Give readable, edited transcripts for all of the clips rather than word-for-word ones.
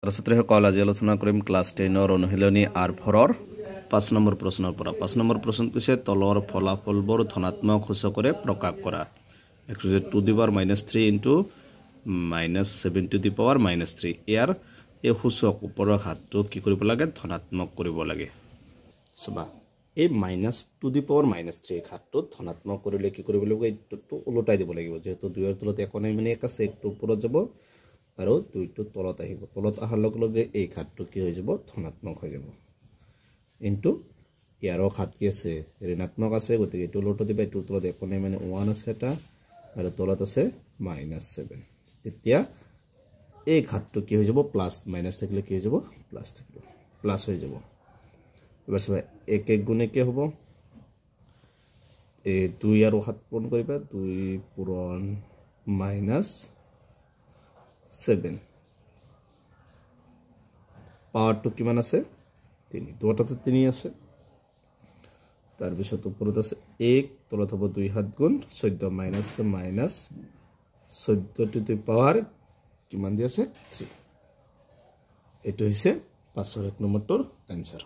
ছাত্ৰসকল আজি আলোচনা কৰিম ক্লাছ 10 অনুশীলনী R4 5 নম্বৰ প্ৰশ্নৰ পৰা 5 নম্বৰ প্ৰশ্ন কৈছে তলৰ ফলাফলবোৰ ধনাত্মক সূচকৰে প্ৰকাশ কৰা x to the power -3 into -7 to the power -3 ইয়াৰ এই সূচক ওপৰৰ ঘাতটো কি কৰিব লাগে ধনাত্মক কৰিব লাগে সবা এই -2 the power -3 ঘাতটো ধনাত্মক কৰিলে কি কৰিব লাগিব এইটো উলটাই দিব লাগিব যেহেতু 2 এৰ তলত একো নাই মানে এক আছে একটো ওপৰত যাব আৰু 2 টো তলত আহিব তলত আহাৰ লগে লগে এই ঘাতটো কি হৈ যাব ধনাত্মক হৈ যাব ইনটু ইয়াৰ ঘাত কি আছে ঋণাত্মক আছে গতিকে এটো লটো দিবা এটো তলত একো নাই মানে 1 আছে এটা আৰু তলত আছে -7 এতিয়া এই ঘাতটো কি হৈ যাব প্লাস মাইনাস থাকিলে কি হৈ যাব প্লাস থাকিব প্লাস হৈ যাব এবাৰ সবাই 1 গুণে কি হ'ব এই 2 আৰু 7 পূৰণ কৰিবা 2 পূৰণ -7 পাওয়াৰটো কিমান আছে 3 দুটাতে 3 আছে তাৰ পিছত উপৰত আছে 1 তলত হ'ব 2 7 গুণ 14 মাইনাস 14 টু দি পাওয়ার কিমান দি আছে 3 এটো হৈছে 5 এক নম্বৰটোৰ आंसर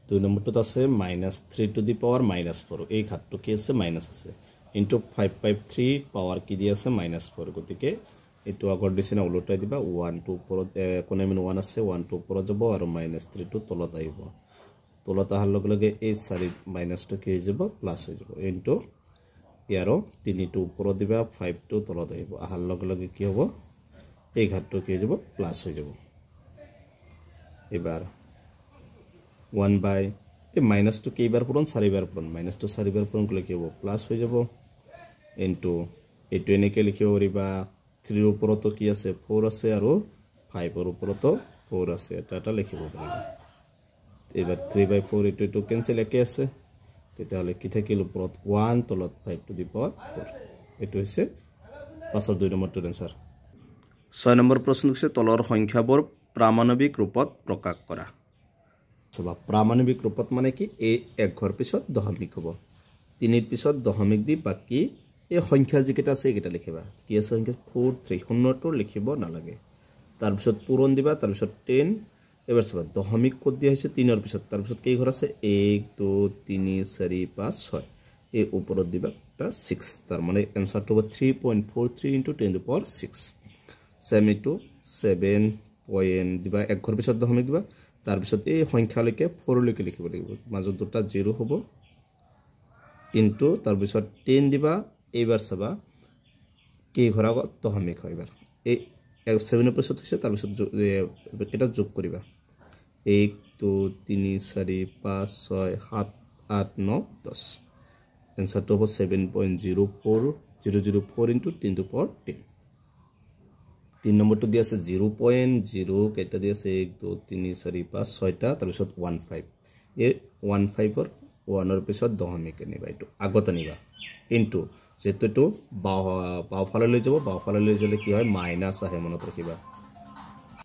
2 নম্বৰটোত আছে -3 টু দি পাওয়ার -4 এই ঘাতটো কি আছে মাইনাস আছে ইনটু 553 পাওয়ার কি দি আছে -4 গতিকে এটো আগৰ দিছিনা উলটাই দিবা 1 2 ওপৰত কোনে মানে 1 আছে 1 2 ওপৰত যাব আৰু -3 টো তলত আহিব তলত আহাৰ লগে লগে এই 4 মাইনাস টো কি হৈ যাব প্লাস হৈ যাব ইনটু ইয়াৰো 3 টো ওপৰত দিবা 5 টো তলত আহিব আহাৰ লগে লগে কি হ'ব এই ঘাতটো কি হৈ যাব প্লাস হৈ যাব এবাৰ 1 বাই এই মাইনাস টো কেইবাৰ পূৰণ 4 বাৰ পূৰণ মাইনাস টো 4 বাৰ পূৰণ কৰিলে কি হ'ব প্লাস হৈ যাব ইনটু এটো এনেকে লিখিব পাৰিবা 3 ৰ ওপৰতো কি আছে 4 আছে আৰু 5 ৰ ওপৰতো 4 আছে এটা লিখিব পাৰিবা এবাৰ 3/4 এটো কেনসেল একে আছে তেতিয়াহলে কি থাকিল ওপৰত 1 তলত 5 টু দি পাওয়াৰ 4 এটো হৈছে 5 2 নম্বৰটোৰ आंसर 6 নম্বৰ প্ৰশ্ন হৈছে তলৰ সংখ্যাবোৰ প্ৰামাণিক ৰূপত প্ৰকাশ কৰা সবা প্ৰামাণিক ৰূপত মানে কি এই এক ঘৰ পিছত দশমিক হ'ব 3 ৰ পিছত দশমিক দি বাকি এই সংখ্যা যিকেটা আছে এইকেটা লিখিবা কি আছে সংখ্যা 4 3 শূন্যটো লিখিব নালাগে তাৰ পিছত পূৰণ দিবা তাৰ পিছত 10 এবাৰ সবা দশমিক কত দিয়া হৈছে 3 ৰ পিছত তাৰ পিছত কেই ঘৰ আছে 1 2 3 4 5 6 এই ওপৰত দিবা টা 6 তাৰ মানে आंसरটো হ'ব 3.43 * 10 to the power 6 সেম ইটো 7 পয়েন্ট দিবা এক ঘৰ পিছত দশমিক দিবা তাৰ পিছত এই সংখ্যালৈকে 4 লৈকে লিখিব লাগিব মাজত দুটা 0 হ'ব ইনটু তাৰ পিছত 10 দিবা এইবাৰ সবা কি ঘৰ আগত দশমিক হয় এবাৰ এই 7 ৰ পিছত হৈছে তাৰ পিছত এটা যোগ কৰিবা 1 2 3 4 5 6 7 8 9 10 आंसरটো হ'ব 7.04 into 10 to the power 10 3 নম্বৰটো দি আছে 0.0 কেটা দি আছে 1 2 3 4 5 6 টা তাৰ পিছত 15 এই 15 ৰ 1 ৰ পিছত দশমিক নিবা এটো আগত নিবা ইনটু যেটো বাওফালে লৈ যাব বাওফালে লৈ গলে কি হয় মাইনাস আহে মনত ৰাখিবা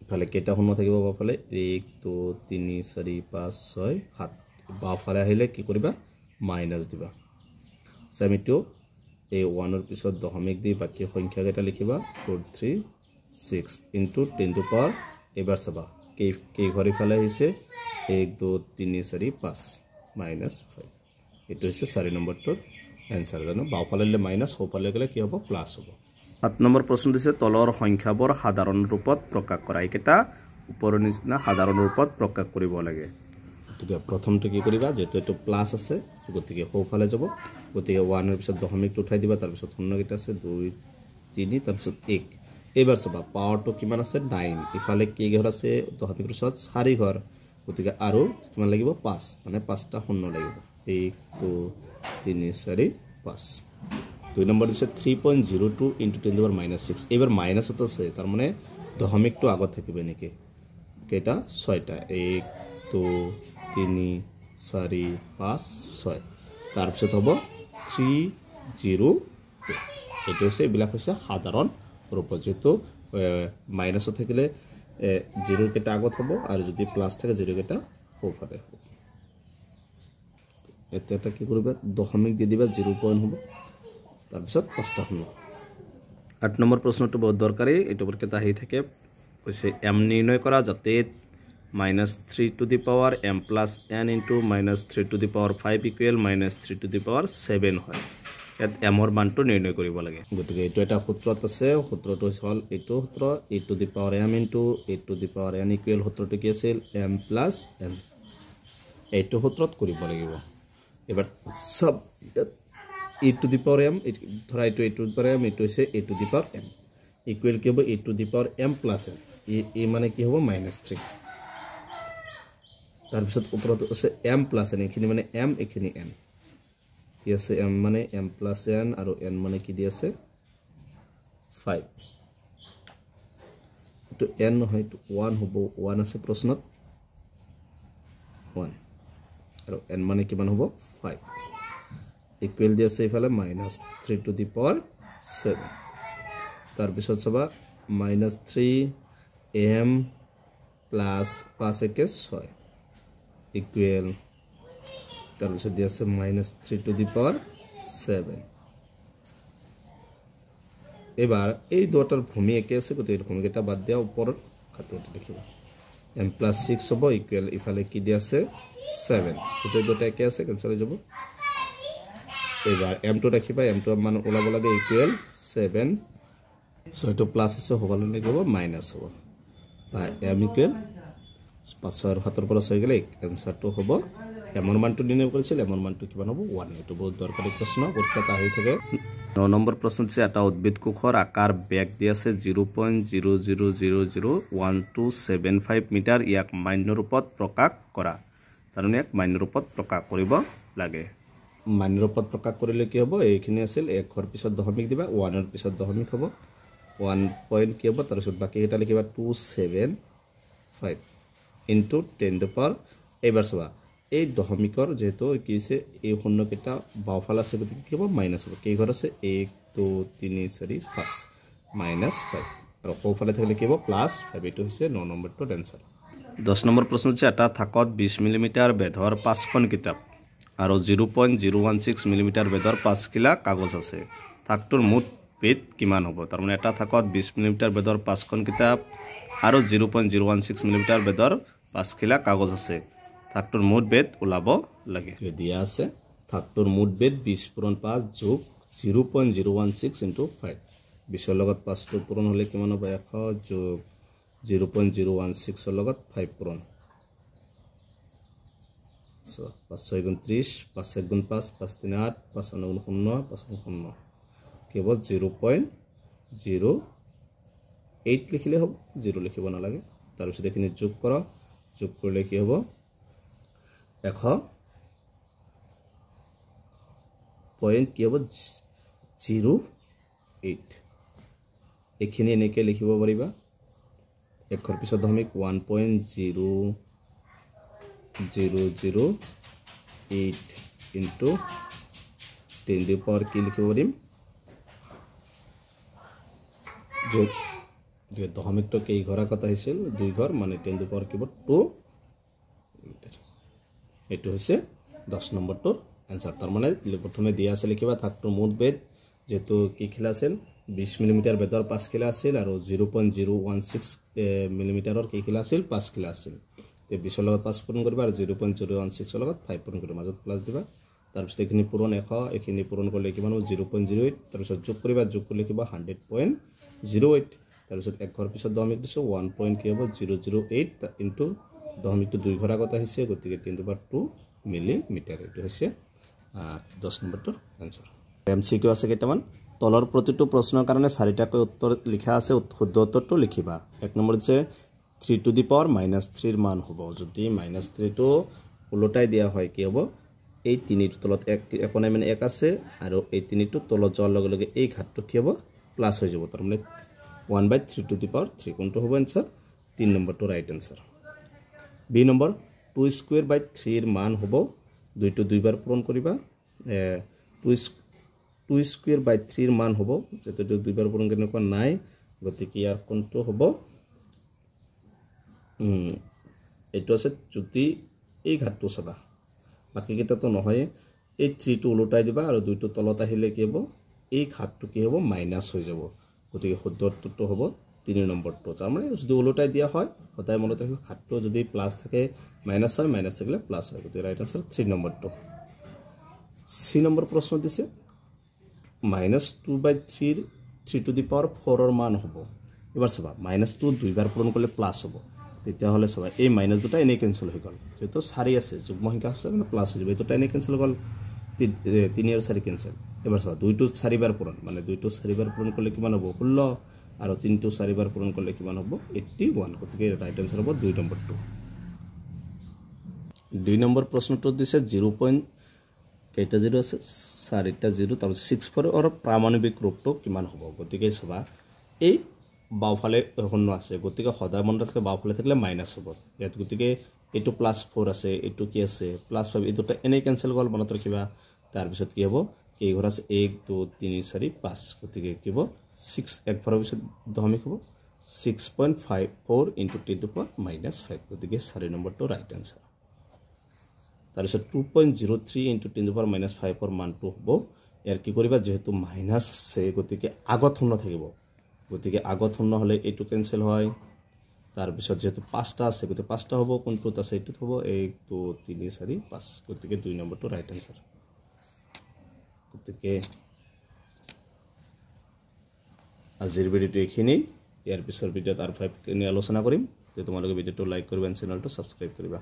ইফালে কেটা শূন্য থাকিব বাওফালে 1 2 3 4 5 6 7 বাওফালে আহিলে কি কৰিবা মাইনাস দিবা সেমিটো এই 1 ৰ পিছত দশমিক দি বাকি সংখ্যা কেটা লিখিবা 4 3 6 into 10 to the power এবাৰ সবা কি ঘৰ ইফালে আহিছে 1 2 3 4 5 -5 এটো হৈছে 4 নম্বৰটোৰ आंसर জানো বাওফালে মাইনাস সোফালে গলে কি হ'ব প্লাস হ'ব 7 নম্বৰ প্ৰশ্ন দিছে তলৰ সংখ্যাবোৰ সাধাৰণ ৰূপত প্ৰকাশ কৰা এইকেটা ওপৰৰ নিচিনা সাধাৰণ ৰূপত প্ৰকাশ কৰিব লাগে গতিকে প্ৰথমটো কি কৰিবা যেটো এটো প্লাস আছে গতিকে সোফালে যাব গতিকে 1 ৰ পিছত দশমিকটো উঠাই দিবা তাৰ পিছত শূন্য কেটা আছে 2 3 তাৰ পিছত 1 এবাৰ সবা পাওয়াৰটো কিমান আছে 9 ইফালে কি ঘৰ আছে দশমিকৰ পিছত 4 ঘৰ গতিকে আৰু কিমান লাগিব 5 মানে 5টা শূন্য লাগিব 1 2 3 4 5 2 নম্বৰ দিছে 3.02 into 10 to the power -6 এবাৰ মাইনাসত আছে তাৰ মানে দশমিকটো আগত থাকিব নেকি কেটা 6টা 1 2 3 4 5 6 তাৰ পিছত হ'ব 302 এটো হৈছে বিলা হৈছে সাধাৰণ ৰূপত যেটো মাইনাসত থাকিলে 0 কেটা আগত হ'ব আৰু যদি প্লাস থাকে 0 কেটা সোফালে হ'ব এটা কি কৰিবা দশমিক দি দিবা 0 পয়েন্ট হ'ব তাৰ পিছত 5টা শূন্য 8 নম্বৰ প্ৰশ্নটো বহুত দৰকাৰী এটো পৰীক্ষাত আহি থাকে কৈছে m নিৰ্ণয় কৰা যাতে -3 to the power m plus n into -3 to the power 5 equal -3 to the power 7 হয় ইয়াত m ৰ মানটো নিৰ্ণয় কৰিব লাগে গতিকে এইটো এটা সূত্ৰত আছে সূত্ৰটো হ'ল এইটো সূত্ৰ a to the power m into a to the power n equal সূত্ৰটো কি আছিল m plus n এইটো সূত্ৰত কৰিব লাগিব এবাৰ সব a to the power m ধৰা এইটো a to the power m এইটো হৈছে a to the power m equal কি হ'ব a to the power m plus n a মানে কি হ'ব -3 তাৰ পিছত ওপৰত আছে m plus n এখিনি মানে m এখিনি n কি আছে m মানে m plus n আৰু n মানে কি দি আছে 5 to n হয় to 1 হ'ব 1 আছে প্ৰশ্নত 1 আৰু n মানে কিমান হ'ব 5 ইকুৱেল দি আছে ইফালে -3 to the power 7 তাৰ পিছত সবা -3 m plus 5 একে 6 ইকুৱেল তাৰ পিছত দি আছে -3 to the power 7 এবাৰ এই দুটাৰ ভূমি একে আছে গতিকে এই ভূমিকেইটা বাদ দিয়া ওপৰত খাতটো লিখিব m plus 6 হ'ব ইকুৱেল ইফালে কি দি আছে 7 গতিকে দুটা একে আছে কেনসেল হৈ যাব এবাৰ m2 ৰাখিবা m2 মান ওলাব লাগে ইকুৱেল 7 সো এটো প্লাস আছে হ'বলৈ লাগিব মাইনাস হ'ব বা m ইকুৱেল 5 আৰু 7 পৰা 6 গলে এনসাৰটো হ'ব m ৰ মানটো নিৰ্ণয় কৰিছিল m ৰ মানটো কিমান হ'ব 1 এটো বহুত দৰকাৰী প্ৰশ্ন পৰীক্ষাত আহি থাকে 9 নম্বৰ প্ৰশ্ন আছে এটা উদ্ভিদ কোষৰ আকাৰ বেগ দি আছে 0.0000125 মিটাৰ ইয়াক মান্য ৰূপত প্ৰকাশ কৰা তাৰমানে এক মান্য ৰূপত প্ৰকাশ কৰিব লাগে মান্য ৰূপত প্ৰকাশ কৰিলে কি হ'ব এইখিনি আছিল 1 ৰ পিছত দশমিক দিবা 1 ৰ পিছত দশমিক হ'ব 1 পইণ্ট কি হ'ব তাৰ পিছত বাকি এটা লিখিবা 275 into 10 the power এবাৰ সবা এই দশমিকৰ যেহেতু কি আছে এই শূন্যকেইটা বাওফাল আছে গতিকে কি হ'ব মাইনাস হ'ব কেই ঘৰ আছে 1 2 3 4 5 -5 আৰু কোফালে থাকিলে কি হ'ব +5 এটো হৈছে 9 নম্বৰটো आंसर 10 নম্বৰ প্ৰশ্ন আছে এটা থাকত 20 মিলিমিটাৰ বেধৰ 5খন কিতাপ আৰু 0.016 মিলিমিটাৰ বেধৰ 5 কিলা কাগজ আছে থাকটোৰ মুঠ বেদ কিমান হ'ব তাৰ মানে এটা থাকত 20 মিলিমিটাৰ বেধৰ 5খন কিতাপ আৰু 0.016 মিলিমিটাৰ বেধৰ 5 কিলা কাগজ আছে থাকটোৰ মুঠ বেদ ওলাব লাগে দিয়া আছে থাকটোৰ মুঠ বেদ 20 পূৰণ 5 যোগ 0.016 into 5 20 ৰ লগত 5 টো পূৰণ হলে কিমান হ'ব 100 যোগ 0.016 ৰ লগত 5 পূৰণ সো 5 6 গুণ 30 5 1 গুণ 5 5 3 8 5 9 গুণ 0 5 গুণ 0 কেৱল 0.08 লিখিলে হ'ব 0 লিখিব নালাগে তাৰ পিছত এখিনি যোগ কৰা যোগ কৰিলে কি হ'ব 100 পয়েন্ট কি হ'ব 08 এখিনি এনেকে লিখিব পাৰিবা 1 ৰ পিছত দশমিক 1.0008 into 10 the power কি লিখিব পাৰিম যে দশমিকটো কেই ঘৰ আগত আহিছিল 2 ঘৰ মানে 10 the power কিব 2 এটো হৈছে 10 নম্বৰটোৰ आंसर তাৰ মানে প্ৰথমে দিয়া আছে লিখিবা থাকটো মুঠ বেদ যেটো কি খিলা আছিল 20 মিলিমিটাৰ বেদৰ 5 কিলা আছিল আৰু 0.016 মিলিমিটাৰৰ কি খিলা আছিল 5 কিলা আছিল তে 20 ৰ লগত 5 পূৰণ কৰিবা আৰু 0.016 ৰ লগত 5 পূৰণ কৰিবা মাজত প্লাস দিবা তাৰ পিছত এখিনি পূৰণ 100 এখিনি পূৰণ কৰিলে কিমান হ'ব 0.08 তাৰ পিছত যোগ কৰিবা যোগ কৰিলে কিবা 100.08 তাৰ পিছত 1 ঘৰ পিছত দশমিক দিছো 1 পইণ্ট কি হ'ব 008 ইনটু দশমিকটো 2 ঘৰ আগত আহিছে গতিকে 10^2 মিলিমিটাৰ এটো হৈছে 10 নম্বৰটোৰ आंसर এমসিকিউ আছে কেইটামান তলৰ প্ৰতিটো প্ৰশ্নৰ কাৰণে 4টাকৈ উত্তৰ লিখা আছে শুদ্ধ উত্তৰটো লিখিবা 1 নম্বৰ দিছে 3 to the power -3 ৰ মান হ'ব যদি -3 টো উলটাই দিয়া হয় কি হ'ব এই 3 ৰ তলত 1 একোনাই মানে 1 আছে আৰু এই 3 টো তলত যোৱাৰ লগে লগে এই ঘাতটো কি হ'ব প্লাস হৈ যাব তাৰ মানে 1/3 to the power 3 কোনটো হ'ব आंसर 3 নম্বৰটো ৰাইট आंसर বি নম্বৰ 2 স্কয়াৰ বাই 3 ৰ মান হ'ব 2 টো দুইবাৰ পূৰণ কৰিবা 2 স্কয়াৰ বাই 3 ৰ মান হ'ব যেটো দুইবাৰ পূৰণ কেনেকুৱা নাই গতিকে ইয়াৰ কোনটো হ'ব এটো আছে যদি এই ঘাতটো চাবা বাকি কেইটা তো নহয় এই 3 টো উলটাই দিবা আৰু 2 টো তলত আহিলে কি হ'ব এই ঘাতটো কি হ'ব মাইনাস হৈ যাব গতিকে শুদ্ধ উত্তৰটো হ'ব 3 নম্বৰটো তাৰমানে যদি ওলোটাই দিয়া হয় সদায় মনত ৰাখিব ঘাতটো যদি প্লাস থাকে মাইনাস হয় মাইনাস থাকিলে প্লাস হয় গতিকে ৰাইট আনসাৰ 3 নম্বৰটো সি নম্বৰ প্ৰশ্ন দিছে -2/3 3 টু দি পাৱাৰ 4 ৰ মান হ'ব এবাৰ চাবা -2 দুইবাৰ পূৰণ কৰিলে প্লাস হ'ব তেতিয়া হলে চাবা এই মাইনাস দুটা এনে কেনসেল হৈ গল যেটো 4 আছে যুগ্ম সংখ্যা আছে মানে প্লাস হৈ যাব এটো এনে কেনসেল গল 3 আৰু 4 কেনসেল এবাৰ চাবা 2 টু 4 বাৰ পূৰণ মানে 2 টু 4 বাৰ পূৰণ কৰিলে কিমান হ'ব 16 আৰু 3 টু 4 বাৰ পূৰণ কৰিলে কিমান হ'ব 81 গতিকে ৰাইট আনসাৰ হ'ব 2 নম্বৰটো 2 নম্বৰ প্ৰশ্নটো দিছে 0. কেইটা 0 আছে 4টা 0 তাৰ 64 অৰ প্ৰামাণিক ৰূপটো কিমান হ'ব গতিকে চাবা এই বাওফালে শূন্য আছে গতিকে সদায় মনত ৰাখিলে বাওফালে থাকিলে মাইনাস হ'ব ইয়াত গতিকে এটো +4 আছে এটো কি আছে +5 এই দুটা এনে কেনসেল গল মনত ৰাখিবা তাৰ পিছত কি হ'ব এই ঘৰ আছে 1 2 3 4 5 গতিকে কি হ'ব 6 এক ঘৰৰ পিছত দশমিক হ'ব 6.54 * 10 টু পাৱাৰ -5 গতিকে 4 নম্বৰটো ৰাইট আনসাৰ তাৰ পিছত 2.03 * 10 টু পাৱাৰ -5 ৰ মানটো হ'ব ইয়াৰ কি কৰিবা যেহেতু মাইনাস আছে গতিকে আগত শূন্য থাকিব গতিকে আগত শূন্য হলে এটো কেনসেল হয় তাৰ পিছত যেহেতু 5টা আছে গতিকে 5টা হ'ব কোনটোত আছে এটোত হ'ব 1 2 3 4 5 গতিকে 2 নম্বৰটো ৰাইট আনসাৰ গতিকে আজিৰ ভিডিওটো এখিনি ইয়াৰ পিছৰ ভিডিওত R5 কে আলোচনা কৰিম তে তোমালোকে ভিডিওটো লাইক কৰিবা চেনেলটো সাবস্ক্ৰাইব কৰিবা